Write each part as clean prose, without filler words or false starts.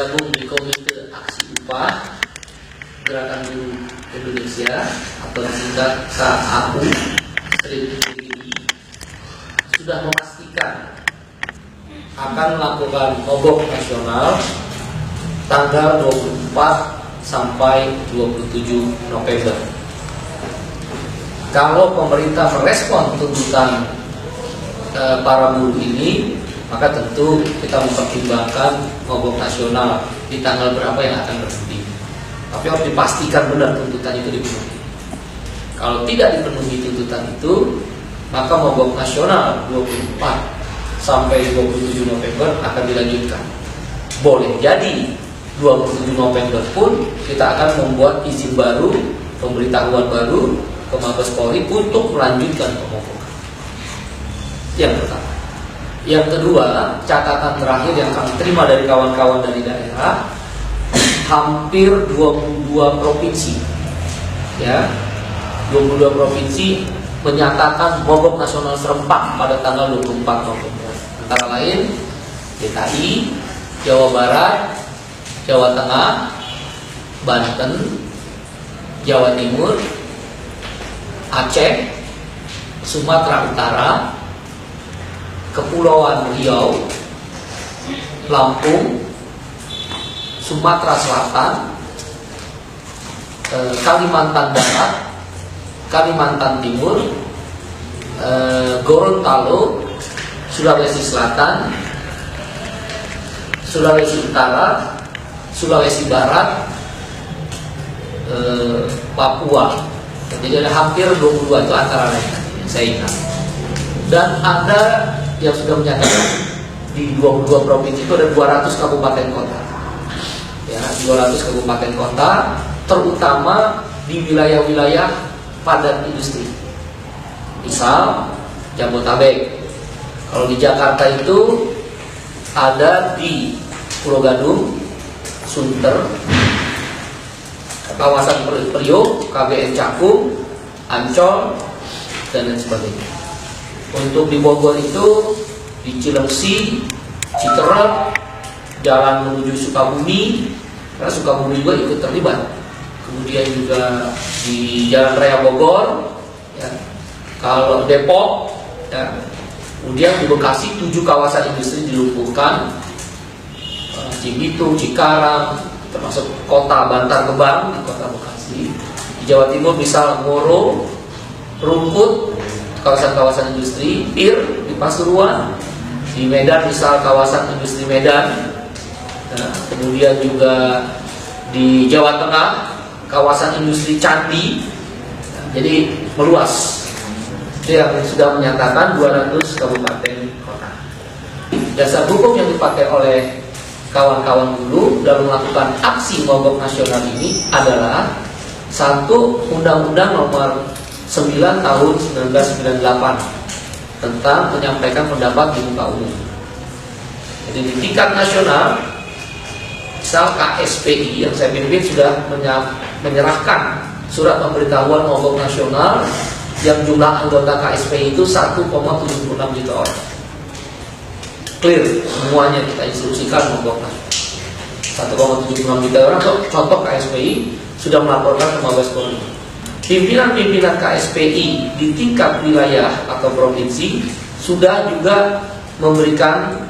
tergabung di Komite Aksi Upah Gerakan Buruh Indonesia atau disingkat KAU sudah memastikan akan melakukan mogok nasional tanggal 24 sampai 27 November. Kalau pemerintah merespon tuntutan para buruh ini, maka tentu kita mempertimbangkan mogok nasional di tanggal berapa yang akan berhenti. Tapi harus dipastikan benar tuntutan itu dipenuhi. Kalau tidak dipenuhi tuntutan itu, maka mogok nasional 24 sampai 27 November akan dilanjutkan. Boleh jadi 27 November pun kita akan membuat izin baru, pemberitahuan baru ke Mabes Polri untuk melanjutkan pemogokan. Yang pertama. Yang kedua, catatan terakhir yang kami terima dari kawan-kawan dari daerah, hampir 22 provinsi, ya, 22 provinsi menyatakan mogok nasional serempak pada tanggal 24 November. Antara lain DKI, Jawa Barat, Jawa Tengah, Banten, Jawa Timur, Aceh, Sumatera Utara, Kepulauan Riau, Lampung, Sumatera Selatan, Kalimantan Barat, Kalimantan Timur, Gorontalo, Sulawesi Selatan, Sulawesi Utara, Sulawesi Barat, Papua. Jadi ada hampir 22 itu antara lain yang saya ingat. Dan ada yang sudah menyatakan di 22 provinsi itu ada 200 kabupaten kota. Ya, 200 kabupaten kota, terutama di wilayah-wilayah padat industri. Misal Jabodetabek. Kalau di Jakarta itu ada di Pulau Gadung, Sunter, kawasan Priok, KBN Cakung, Ancol, dan lain sebagainya. Untuk di Bogor itu di Cilengsi, Citerep, jalan menuju Sukabumi, karena Sukabumi juga ikut terlibat. Kemudian juga di Jalan Raya Bogor, ya. Kalau Depok, ya. Kemudian di Bekasi 7 kawasan industri dilumpuhkan, Cibitung, Cikarang, termasuk kota Bantar Gebang di kota Bekasi. Di Jawa Timur misal Ngoro, Rungkut, kawasan-kawasan industri, Pir di Pasuruan, di Medan misal kawasan industri Medan, nah, kemudian juga di Jawa Tengah kawasan industri Candi, nah, jadi meluas. Itu yang sudah menyatakan 200 kabupaten kota. Dasar hukum yang dipakai oleh kawan-kawan buruh dalam melakukan aksi mogok nasional ini adalah satu, Undang-Undang Nomor 9 Tahun 1998 tentang menyampaikan pendapat di muka umum. Jadi di tingkat nasional, misal KSPI yang saya pimpin sudah menyerahkan surat pemberitahuan mogok nasional yang jumlah anggota KSPI itu 1,76 juta orang. Clear semuanya kita instruksikan mogok nasional. 1,76 juta orang. Contoh KSPI sudah melaporkan ke Mabes Polri. Pimpinan-pimpinan KSPI di tingkat wilayah atau provinsi sudah juga memberikan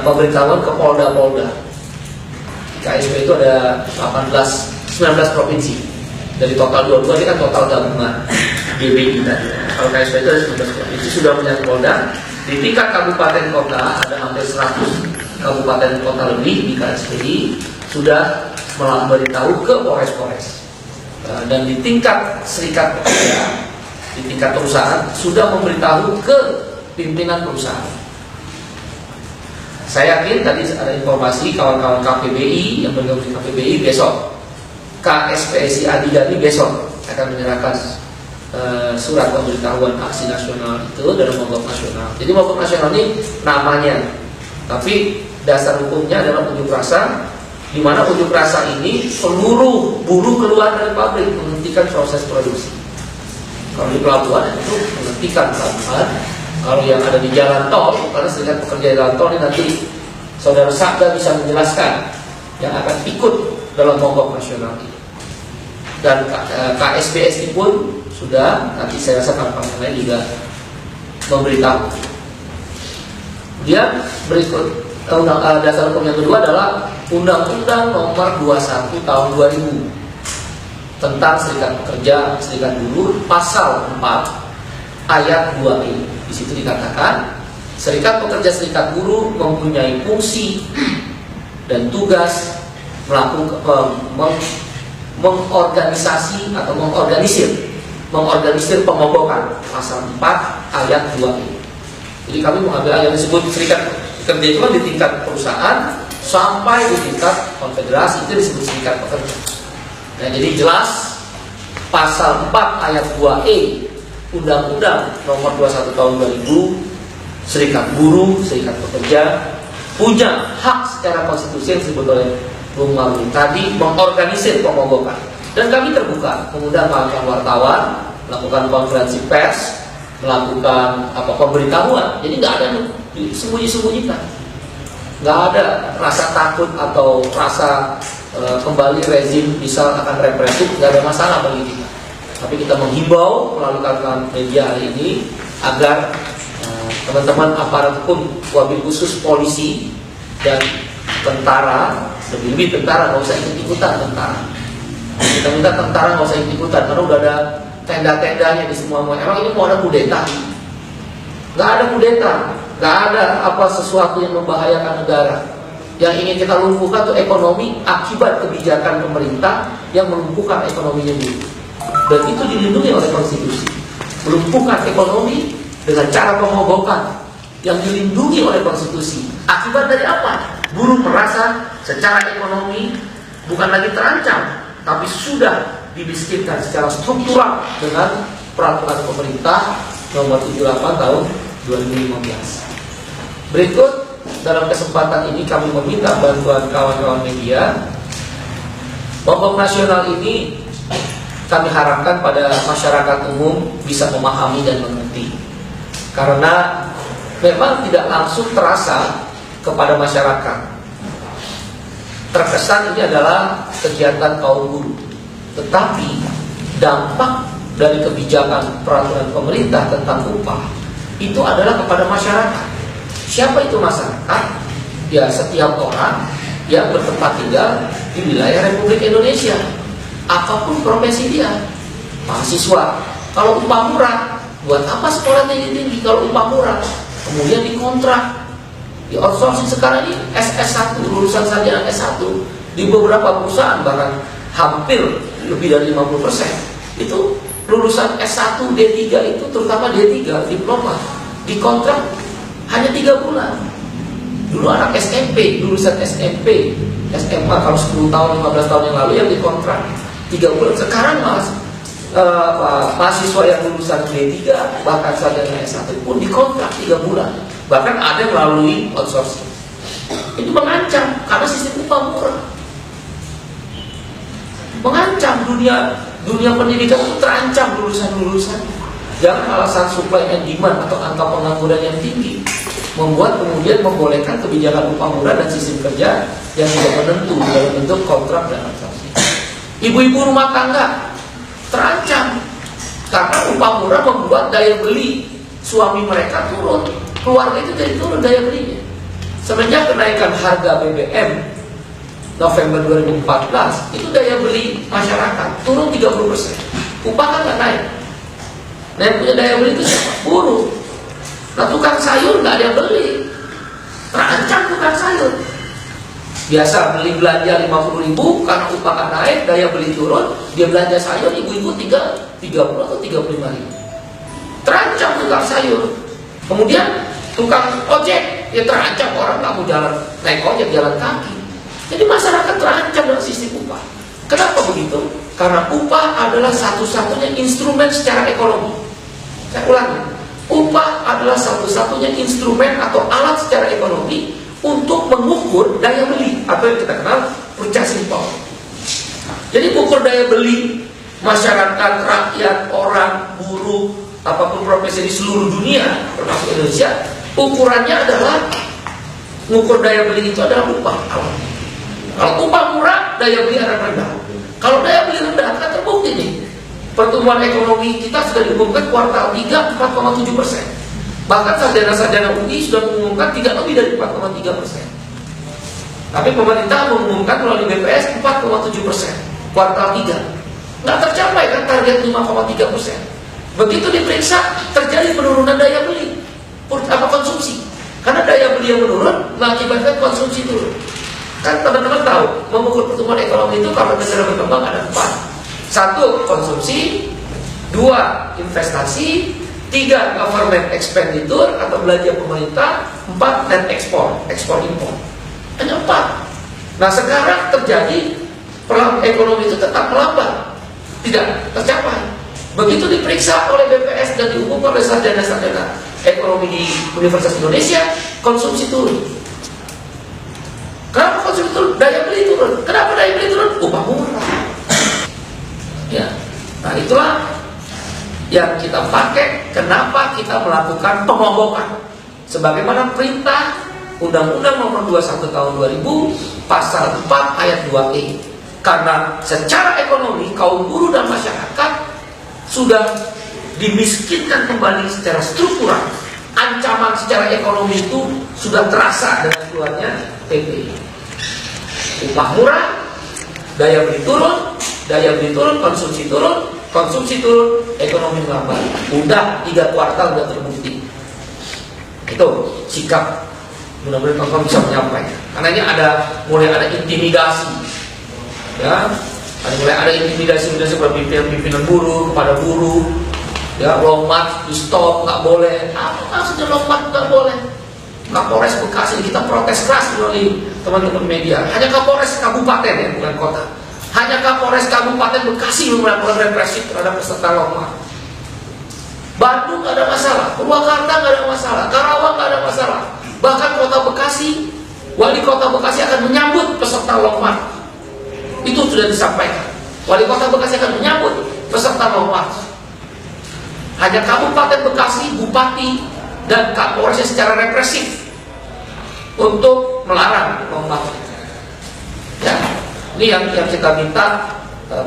pemberitahuan ke Polda-Polda. KSPI itu ada 19 provinsi. Dari total 22 ini kan total gabungan GBI tadi. Kalau KSPI itu ada 19 provinsi sudah menyangkut Polda. Di tingkat kabupaten kota ada hampir 100 kabupaten kota lebih di KSPI sudah memberitahu ke Polres-Polres. Dan di tingkat serikat pekerja, di tingkat perusahaan sudah memberitahu ke pimpinan perusahaan. Saya yakin tadi ada informasi kawan-kawan KPBI yang bergabung di KPBI besok, KSPSI Adigani besok akan menyerahkan surat pemberitahuan aksi nasional itu dalam mogok nasional. Jadi mogok nasional ini namanya, tapi dasar hukumnya adalah unjuk rasa, di mana unjuk rasa ini seluruh buruh keluar dari pabrik menghentikan proses produksi. Kalau di pelabuhan itu menghentikan pelabuhan. Kalau yang ada di jalan tol, karena serikat pekerja jalan tol ini nanti saudara Sabda bisa menjelaskan yang akan ikut dalam mogok nasional ini. Dan KSBSI pun sudah, nanti saya rasa kampanye lain juga memberitahu. Dia berikut dasar hukum yang kedua adalah Undang-Undang Nomor 21 Tahun 2000 tentang Serikat Pekerja, Serikat Buruh, pasal 4 ayat 2E. Di situ dikatakan Serikat Pekerja, Serikat Buruh mempunyai fungsi dan tugas mengorganisasi atau mengorganisir pemogokan, pasal 4 ayat 2E. Jadi kami mengambil ayat disebut Serikat Pekerja itu kan di tingkat perusahaan sampai di tingkat konfederasi, itu disebut Serikat Pekerja. Nah, jadi jelas pasal 4 ayat 2E Undang-Undang Nomor 21 Tahun 2000, Serikat Buruh, Serikat Pekerja punya hak secara konstitusi yang disebut oleh Bung Maruli tadi, mengorganisir pemogokan. Dan kami terbuka mengundang kawan-kawan wartawan, melakukan konferensi pers, melakukan pemberitahuan. Jadi nggak ada sembunyi-sembunyikan, nggak ada rasa takut atau rasa kembali rezim misal akan represif, nggak ada masalah bagi kita. Tapi kita menghimbau melalui kawan-kawan media hari ini agar teman-teman aparat hukum, wabil khusus polisi dan tentara, lebih-lebih tentara nggak usah ikut-ikutan tentara. Kita minta tentara nggak usah ikut-ikutan karena udah ada tenda-tendanya di semua. Emang ini mau ada kudeta? Nggak ada kudeta, nggak ada sesuatu yang membahayakan negara. Yang ingin kita lumpuhkan itu ekonomi akibat kebijakan pemerintah yang melumpuhkan ekonominya dulu. Dan itu dilindungi oleh konstitusi. Melumpuhkan ekonomi dengan cara pemogokan yang dilindungi oleh konstitusi. Akibat dari apa? Buruh merasa secara ekonomi bukan lagi terancam, tapi sudah dimiskinkan secara struktural dengan peraturan pemerintah nomor 78 tahun 2015. Berikut, dalam kesempatan ini kami meminta bantuan kawan-kawan media. Mogok nasional ini kami harapkan pada masyarakat umum bisa memahami dan mengerti. Karena memang tidak langsung terasa kepada masyarakat. Terkesan ini adalah kegiatan kaum buruh. Tetapi dampak dari kebijakan peraturan pemerintah tentang upah itu adalah kepada masyarakat. Siapa itu masyarakat? Ya, setiap orang yang bertempat tinggal di wilayah Republik Indonesia, apapun profesi dia. Mahasiswa, kalau upah murah, buat apa sekolah tinggi-tinggi kalau upah murah? Kemudian dikontrak, di outsourcing. Sekarang ini SS1, lulusan sarjana S1 di beberapa perusahaan bahkan hampir lebih dari 50% itu lulusan S1, D3 itu, terutama D3, diploma, dikontrak hanya 3 bulan. Dulu anak SMP, lulusan SMP, SMA kalau 10 tahun, 15 tahun yang lalu yang dikontrak 3 bulan. Sekarang mahasiswa yang lulusan D3 bahkan sarjana S1 pun dikontrak 3 bulan. Bahkan ada melalui outsourcing. Itu mengancam karena sistem upah murah. Mengancam dunia pendidikan itu terancam lulusan-lulusan. Jangan alasan supply and demand atau angka pengangguran yang tinggi membuat kemudian membolehkan kebijakan upah murah dan sistem kerja yang tidak menentu dalam bentuk kontrak dan outsourcing. Ibu-ibu rumah tangga terancam karena upah murah membuat daya beli suami mereka turun, keluarga itu jadi turun daya belinya. Semenjak kenaikan harga BBM November 2014 itu daya beli masyarakat turun 30%. Upah kan nggak naik. Nah, yang punya daya beli itu siapa? Buruh. Nah, tukang sayur nggak ada yang beli, terancam tukang sayur. Biasa beli belanja 50.000 karena upah kan naik, daya beli turun, dia belanja sayur ibu-ibu 30 atau 35.000. Terancam tukang sayur. Kemudian tukang ojek, ya terancam, orang nggak mau jalan naik ojek, jalan kaki. Jadi masyarakat terancam dengan sistem upah. Kenapa begitu? Karena upah adalah satu-satunya instrumen secara ekonomi. Saya ulangi, upah adalah satu-satunya instrumen atau alat secara ekonomi untuk mengukur daya beli atau yang kita kenal purchasing power. Jadi ukur daya beli masyarakat, rakyat, orang, buruh, apapun profesi di seluruh dunia termasuk Indonesia, ukurannya adalah mengukur daya beli itu adalah upah. Kalau upah murah, daya beli akan rendah. Kalau daya beli rendah, akan terbukti nih. Pertumbuhan ekonomi kita sudah diumumkan kuartal 3 4,7%. Bahkan sarjana-sarjana UI sudah mengumumkan tidak lebih dari 4,3%. Tapi pemerintah mengumumkan melalui BPS 4,7% kuartal 3. Nggak tercapai kan target 5,3%. Begitu diperiksa terjadi penurunan daya beli, konsumsi. Karena daya beli yang menurun mengakibatkan konsumsi turun. Kan teman-teman tahu mengukur pertumbuhan ekonomi itu kalau negara berkembang ada 4. 1. Konsumsi, 2. Investasi, 3. Government expenditure atau belanja pemerintah, 4. Dan ekspor impor. Hanya 4. Nah sekarang terjadi ekonomi itu tetap melambat, tidak tercapai. Begitu diperiksa oleh BPS dan diumumkan oleh sarjana-sarjana ekonomi di Universitas Indonesia, konsumsi turun. Kenapa konsumsi turun? Daya beli turun. Kenapa daya beli turun? Upah murah. Ya, nah itulah yang kita pakai. Kenapa kita melakukan pemogokan? Sebagaimana perintah Undang-Undang Nomor 21 Tahun 2000 Pasal 4 Ayat 2E. Karena secara ekonomi kaum buruh dan masyarakat sudah dimiskinkan kembali secara struktural. Ancaman secara ekonomi itu sudah terasa dengan keluarnya PP. Upah murah, daya beli turun, konsumsi turun, ekonomi melambat. Udah 3 kuartal udah terbukti. Itu sikap. Mudah-mudahan kawan-kawan bisa menyampaikan. Karena ini mulai ada intimidasi, ya, mulai ada intimidasi seperti pimpinan buruh kepada buruh, ya, long march di stop nggak boleh. Apa maksudnya long march nggak boleh? Kapolres Bekasi kita protes keras melalui teman-teman media. Hanya Kapolres Kabupaten ya, bukan kota. Hanya Kapolres Kabupaten Bekasi yang melakukan represif terhadap peserta long march. Bandung nggak ada masalah, Purwakarta nggak ada masalah, Karawang nggak ada masalah. Bahkan kota Bekasi, wali kota Bekasi akan menyambut peserta long march. Itu sudah disampaikan. Wali kota Bekasi akan menyambut peserta long march. Hanya Kabupaten Bekasi, Bupati dan Kapolresnya secara represif untuk melarang long march. Ya, ini yang kita minta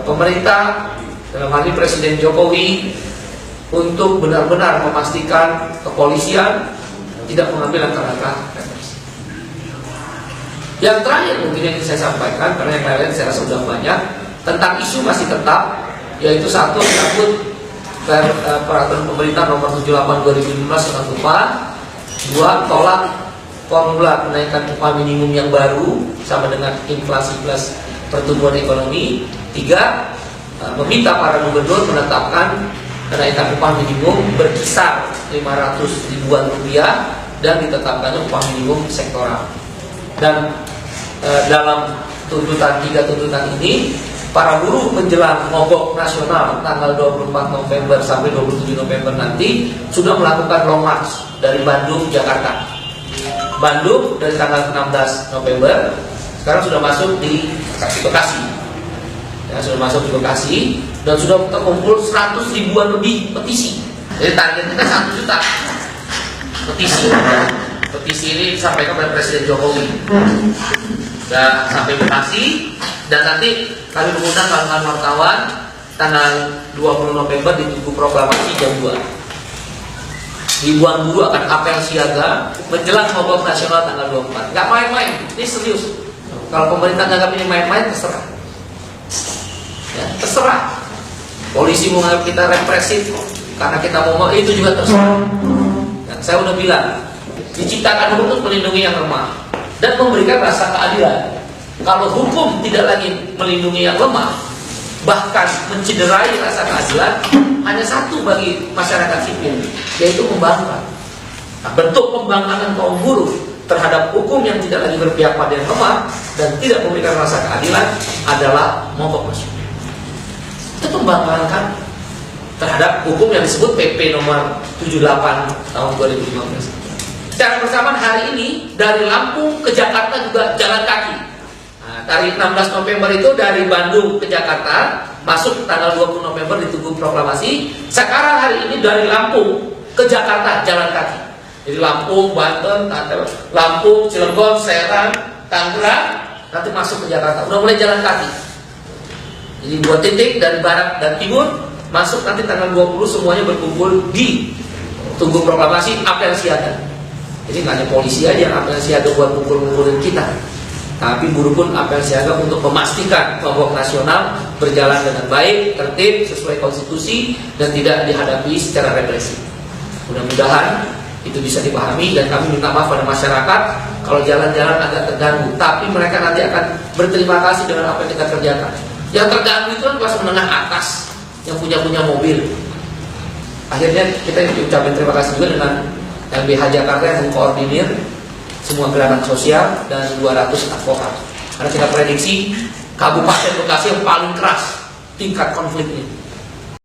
pemerintah dalam hal ini Presiden Jokowi untuk benar-benar memastikan kepolisian tidak mengambil langkah-langkah represi. Yang terakhir mungkin yang saya sampaikan, karena yang lain saya rasa sudah banyak, tentang isu masih tetap, yaitu 1. Menyangkut peraturan pemerintah nomor 78/2015 tentang upah. 2. Tolak formula kenaikan upah minimum yang baru sama dengan inflasi plus pertumbuhan ekonomi. 3. Meminta para gubernur menetapkan kenaikan upah minimum berkisar 500 ribuan rupiah dan ditetapkan upah minimum sektoral. Dan dalam 3 tuntutan ini, para buruh menjelang mogok nasional tanggal 24 November sampai 27 November nanti sudah melakukan long march dari Bandung, Jakarta. Bandung dari tanggal 16 November sekarang sudah masuk di Bekasi. Ya, sudah masuk di Bekasi dan sudah terkumpul 100 ribuan lebih petisi. Jadi target kita 1 juta petisi. Petisi ini disampaikan oleh Presiden Jokowi. Dan sampai Bekasi, dan nanti kami mengundang kawan-kawan wartawan tanggal 20 November di Tugu Proklamasi jam 2. Ribuan buruh akan apel siaga menjelang mogok nasional tanggal 24. Gak main-main, ini serius. Kalau pemerintah nganggap ini main-main, terserah. Ya, terserah. Polisi mau nganggap kita represif karena kita mau itu juga terserah. Ya, saya udah bilang, diciptakan hukum untuk melindungi yang lemah dan memberikan rasa keadilan. Kalau hukum tidak lagi melindungi yang lemah, bahkan mencederai rasa keadilan, hanya satu bagi masyarakat sipil, yaitu pembangkang. Nah, bentuk pembangkangan kaum buruh terhadap hukum yang tidak lagi berpihak pada yang lemah dan tidak memberikan rasa keadilan adalah mogok nasional. Itu pembangkangan terhadap hukum yang disebut PP nomor 78 tahun 2015. Secara bersamaan hari ini dari Lampung ke Jakarta juga jalan kaki. Nah, dari 16 November itu dari Bandung ke Jakarta, masuk tanggal 20 November di Tugu Proklamasi. Sekarang hari ini dari Lampung ke Jakarta jalan kaki. Jadi Lampung, Banten, Lampung, Cilegon, Serang, Tangerang, nanti masuk ke Jakarta. Udah mulai jalan kaki. Jadi 2 titik dari barat dan timur, masuk nanti tanggal 20 semuanya berkumpul di Tugu Proklamasi apel siaga. Jadi nggak hanya polisi aja yang apel siaga buat ngumpul-ngumpulin kita, tapi buruh pun apel siaga untuk memastikan kelompok nasional berjalan dengan baik, tertib, sesuai konstitusi, dan tidak dihadapi secara represif. Mudah-mudahan itu bisa dipahami, dan kami minta maaf pada masyarakat kalau jalan-jalan agak terganggu, tapi mereka nanti akan berterima kasih dengan apa yang kita kerjakan. Yang terganggu itu kan kelas menengah atas yang punya mobil. Akhirnya kita ucapkan terima kasih juga dengan LBH Jakarta yang mengkoordinir semua gerakan sosial dan 200 advokat. Karena kita prediksi Kabupaten Bekasi yang paling keras tingkat konfliknya.